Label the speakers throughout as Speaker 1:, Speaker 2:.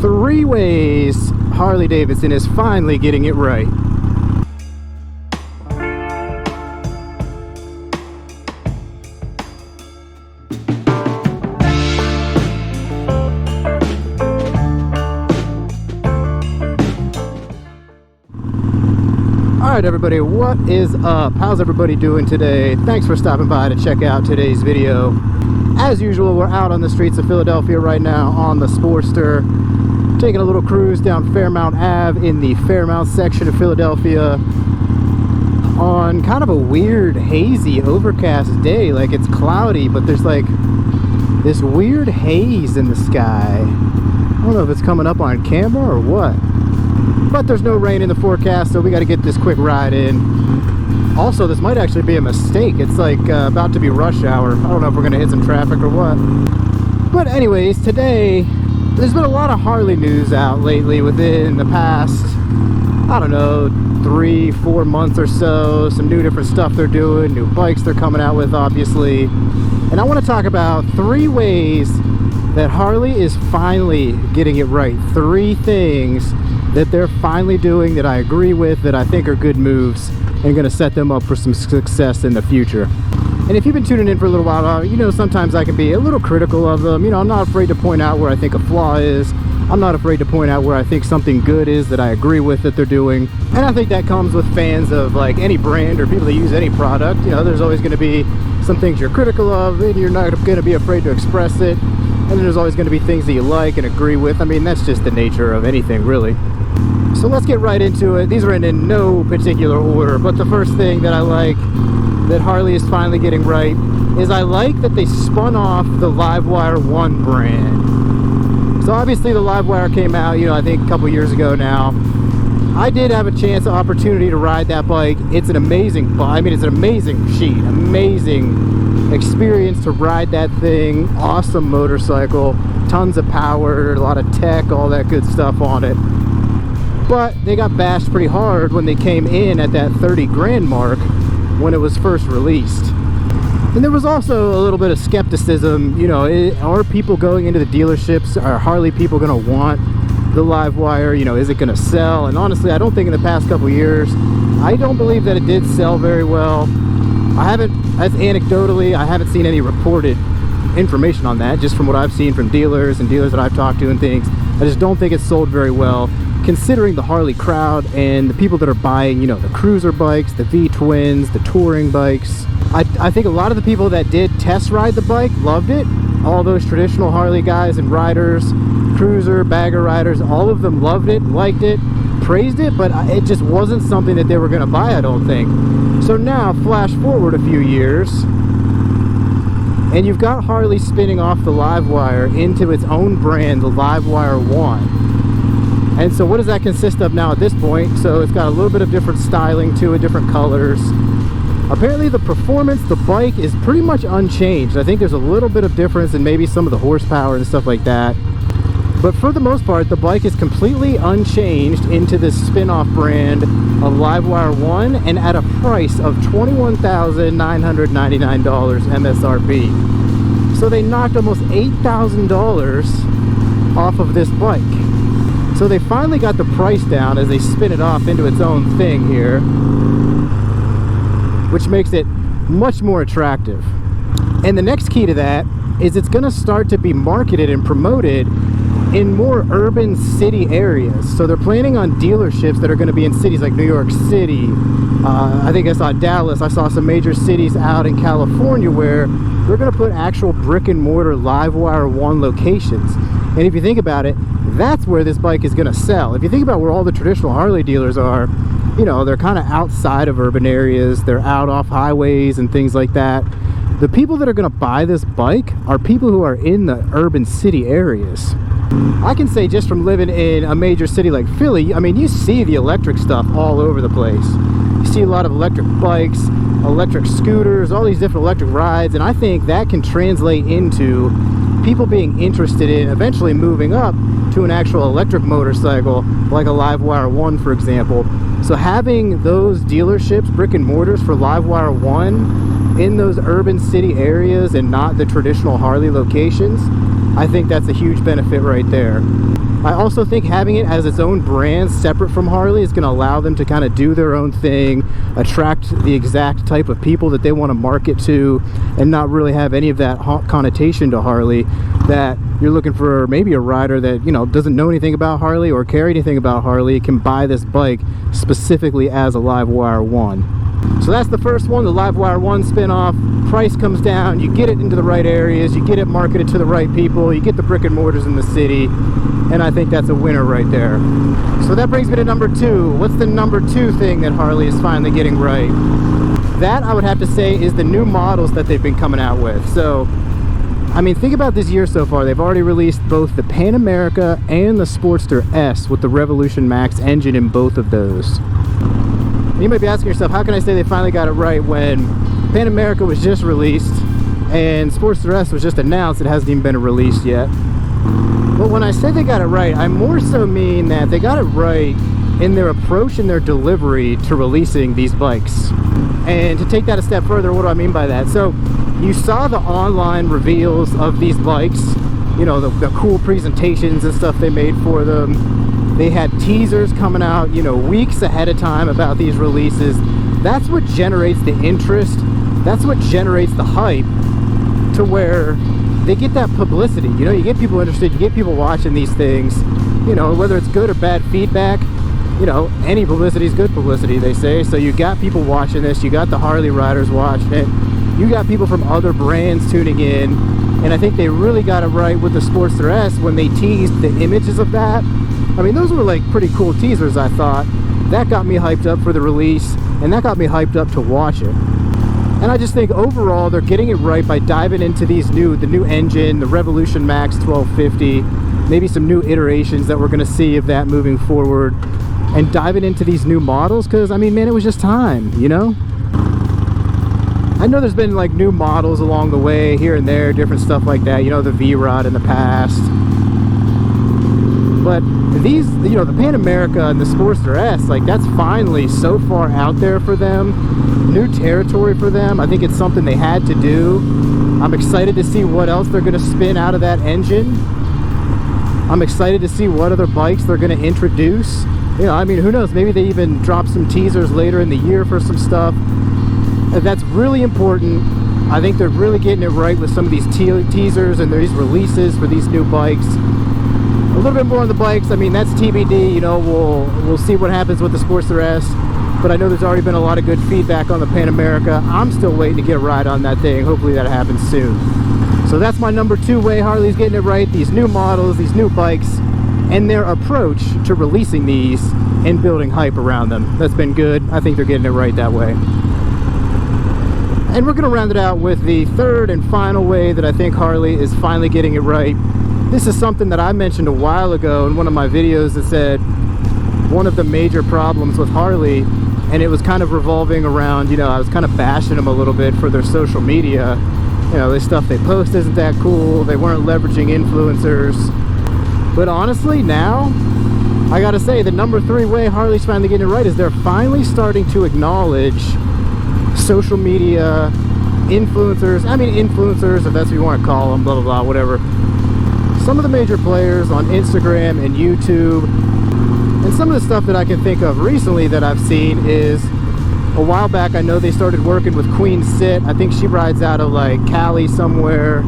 Speaker 1: 3 ways Harley Davidson is finally getting it right. Alright everybody, what is up? How's everybody doing today? Thanks for stopping by to check out today's video. As usual, we're out on the streets of Philadelphia right now on the Sportster, taking a little cruise down Fairmount Ave in the Fairmount section of Philadelphia on kind of a weird, hazy, overcast day. Like, it's cloudy, but there's like this weird haze in the sky. I don't know if it's coming up on camera or what. But there's no rain in the forecast, so we got to get this quick ride in. Also, this might actually be a mistake. It's like about to be rush hour. I don't know if we're going to hit some traffic or what. But anyways, today, there's been a lot of Harley news out lately within the past, I don't know, 3-4 months or so. Some new different stuff they're doing, new bikes they're coming out with, obviously. And I want to talk about 3 ways that Harley is finally getting it right. 3 things that they're finally doing that I agree with, that I think are good moves and going to set them up for some success in the future. And if you've been tuning in for a little while, you know sometimes I can be a little critical of them. You know, I'm not afraid to point out where I think a flaw is. I'm not afraid to point out where I think something good is that I agree with that they're doing. And I think that comes with fans of like any brand or people that use any product. You know, there's always going to be some things you're critical of and you're not going to be afraid to express it. And then there's always going to be things that you like and agree with. I mean, that's just the nature of anything, really. So let's get right into it. These are in no particular order, but the first thing that I like that Harley is finally getting right is I like that they spun off the Livewire 1 brand. So obviously the Livewire came out, you know, I think a couple years ago now. I did have a chance, an opportunity to ride that bike. It's an amazing bike. I mean, it's an amazing machine, amazing experience to ride that thing. Awesome motorcycle, tons of power, a lot of tech, all that good stuff on it. But they got bashed pretty hard when they came in at that 30 grand mark when it was first released. And there was also a little bit of skepticism, you know, are people going into the dealerships, are Harley people going to want the Livewire, you know, is it going to sell? And honestly, I don't think in the past couple years, I don't believe that it did sell very well. That's anecdotally, I haven't seen any reported information on that, just from what I've seen from dealers and dealers that I've talked to and things. I just don't think it sold very well, considering the Harley crowd and the people that are buying, you know, the cruiser bikes, the V-twins, the touring bikes. I think a lot of the people that did test ride the bike loved it. All those traditional Harley guys and riders, cruiser, bagger riders, all of them loved it, liked it, praised it, but it just wasn't something that they were going to buy, I don't think. So now, flash forward a few years, and you've got Harley spinning off the Livewire into its own brand, the Livewire 1. And so what does that consist of now at this point? So it's got a little bit of different styling to it, different colors. Apparently the performance, the bike is pretty much unchanged. I think there's a little bit of difference in maybe some of the horsepower and stuff like that. But for the most part, the bike is completely unchanged into this spin-off brand of Livewire 1 and at a price of $21,999 MSRP. So they knocked almost $8,000 off of this bike. So they finally got the price down as they spin it off into its own thing here, which makes it much more attractive. And the next key to that is it's going to start to be marketed and promoted in more urban city areas. So they're planning on dealerships that are going to be in cities like New York City. I think I saw Dallas. I saw some major cities out in California where they're going to put actual brick and mortar Livewire 1 locations. And if you think about it, that's where this bike is going to sell. If you think about where all the traditional Harley dealers are, you know, they're kind of outside of urban areas. They're out off highways and things like that. The people that are going to buy this bike are people who are in the urban city areas. I can say just from living in a major city like Philly, I mean, you see the electric stuff all over the place. You see a lot of electric bikes, electric scooters, all these different electric rides, and I think that can translate into people being interested in eventually moving up to an actual electric motorcycle like a Livewire 1, for example. So having those dealerships, brick and mortars for Livewire 1 in those urban city areas and not the traditional Harley locations, I think that's a huge benefit right there. I also think having it as its own brand separate from Harley is going to allow them to kind of do their own thing, attract the exact type of people that they want to market to, and not really have any of that connotation to Harley that you're looking for. Maybe a rider that, you know, doesn't know anything about Harley or care anything about Harley can buy this bike specifically as a Livewire 1. So that's the first one, the Livewire 1 spin-off. Price comes down, you get it into the right areas, you get it marketed to the right people, you get the brick and mortars in the city, and I think that's a winner right there. So that brings me to number 2. What's the number 2 thing that Harley is finally getting right? That, I would have to say, is the new models that they've been coming out with. So, I mean, think about this year so far. They've already released both the Pan America and the Sportster S with the Revolution Max engine in both of those. You might be asking yourself, how can I say they finally got it right when Pan America was just released and Sportster S was just announced? It hasn't even been released yet. But when I say they got it right, I more so mean that they got it right in their approach and their delivery to releasing these bikes. And to take that a step further, what do I mean by that? So you saw the online reveals of these bikes, you know, the cool presentations and stuff they made for them. They had teasers coming out, you know, weeks ahead of time about these releases. That's what generates the interest. That's what generates the hype to where they get that publicity. You know, you get people interested, you get people watching these things, you know, whether it's good or bad feedback. You know, any publicity is good publicity, they say. So you got people watching this, you got the Harley riders watching it, you got people from other brands tuning in, and I think they really got it right with the Sportster S when they teased the images of that. I mean, those were like pretty cool teasers, I thought. That got me hyped up for the release, and that got me hyped up to watch it. And I just think overall they're getting it right by diving into the new engine, the Revolution Max 1250, maybe some new iterations that we're going to see of that moving forward, and diving into these new models, because I mean, man, it was just time, you know? I know there's been like new models along the way here and there, different stuff like that, you know, the V-Rod in the past. But these, you know, the Pan America and the Sportster S, like, that's finally so far out there for them. New territory for them. I think it's something they had to do. I'm excited to see what else they're going to spin out of that engine. I'm excited to see what other bikes they're going to introduce. You know, I mean, who knows? Maybe they even drop some teasers later in the year for some stuff. That's really important. I think they're really getting it right with some of these teasers and these releases for these new bikes. A little bit more on the bikes, I mean, that's TBD, you know, we'll see what happens with the Sportster S, but I know there's already been a lot of good feedback on the Pan America. I'm still waiting to get a ride on that thing. Hopefully that happens soon. So that's my number 2 way Harley's getting it right, these new models, these new bikes, and their approach to releasing these and building hype around them. That's been good. I think they're getting it right that way. And we're going to round it out with the third and final way that I think Harley is finally getting it right. This is something that I mentioned a while ago in one of my videos that said one of the major problems with Harley, and it was kind of revolving around, you know, I was kind of bashing them a little bit for their social media. You know, the stuff they post isn't that cool, they weren't leveraging influencers. But honestly, now, I gotta say, the number 3 way Harley's finally getting it right is they're finally starting to acknowledge social media influencers. I mean, influencers, if that's what you want to call them, blah, blah, blah, whatever. Some of the major players on Instagram and YouTube, and some of the stuff that I can think of recently that I've seen is, a while back I know they started working with Queen Sit. I think she rides out of like Cali somewhere,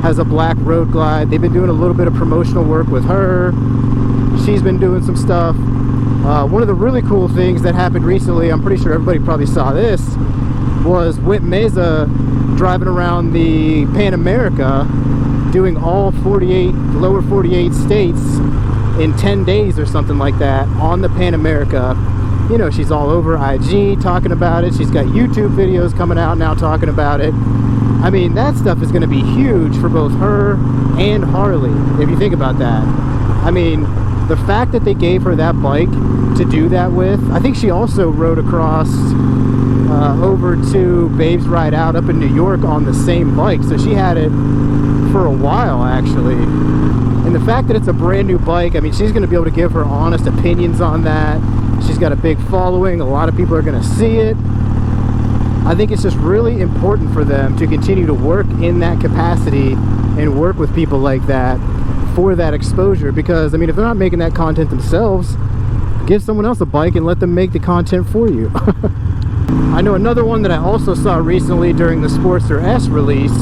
Speaker 1: has a black road glide. They've been doing a little bit of promotional work with her. She's been doing some stuff. One of the really cool things that happened recently, I'm pretty sure everybody probably saw this, was Whip Mesa driving around the Pan America, doing all 48, lower 48 states in 10 days or something like that on the Pan America. You know, she's all over IG talking about it. She's got YouTube videos coming out now talking about it. I mean, that stuff is going to be huge for both her and Harley, if you think about that. I mean, the fact that they gave her that bike to do that with, I think she also rode across over to Babes Ride Out up in New York on the same bike, so she had it for a while actually. And the fact that it's a brand new bike, I mean, she's going to be able to give her honest opinions on that. She's got a big following, a lot of people are going to see it. I think it's just really important for them to continue to work in that capacity and work with people like that for that exposure. Because I mean, if they're not making that content themselves, give someone else a bike and let them make the content for you. I know another one that I also saw recently during the Sportster S release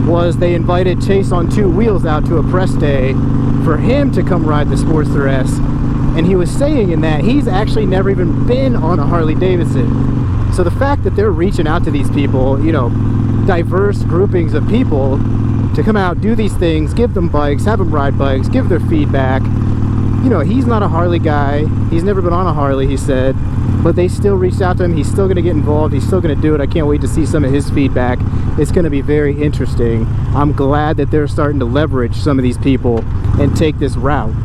Speaker 1: was they invited Chase on Two Wheels out to a press day for him to come ride the Sportster S, and he was saying in that he's actually never even been on a Harley Davidson. So the fact that they're reaching out to these people, you know, diverse groupings of people, to come out, do these things, give them bikes, have them ride bikes, give their feedback. You know, he's not a Harley guy, he's never been on a Harley, he said, but they still reached out to him. He's still going to get involved, he's still going to do it. I can't wait to see some of his feedback. It's going to be very interesting. I'm glad that they're starting to leverage some of these people and take this route.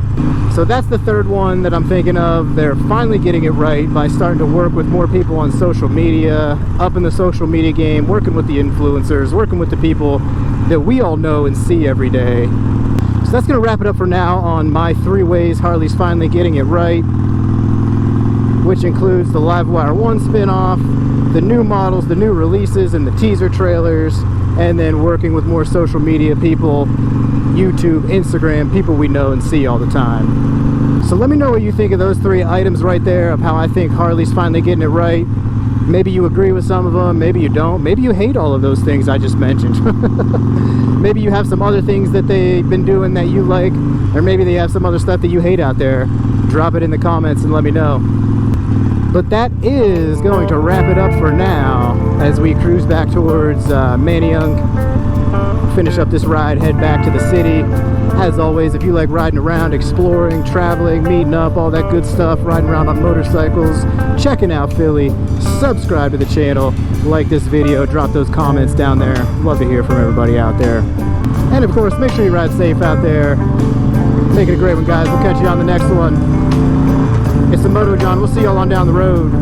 Speaker 1: So that's the third one that I'm thinking of. They're finally getting it right by starting to work with more people on social media, up in the social media game, working with the influencers, working with the people that we all know and see every day. So that's going to wrap it up for now on my 3 ways Harley's finally getting it right, which includes the Livewire 1 spin-off, the new models, the new releases, and the teaser trailers, and then working with more social media people, YouTube, Instagram, people we know and see all the time. So let me know what you think of those 3 items right there, of how I think Harley's finally getting it right. Maybe you agree with some of them, maybe you don't, maybe you hate all of those things I just mentioned. Maybe you have some other things that they've been doing that you like, or maybe they have some other stuff that you hate out there. Drop it in the comments and let me know. But that is going to wrap it up for now as we cruise back towards Manayunk. Finish up this ride, head back to the city. As always, if you like riding around, exploring, traveling, meeting up, all that good stuff, riding around on motorcycles, checking out Philly, subscribe to the channel, like this video, drop those comments down there. Love to hear from everybody out there. And of course, make sure you ride safe out there. Make it a great one, guys. We'll catch you on the next one. It's the Moto John. We'll see y'all on down the road.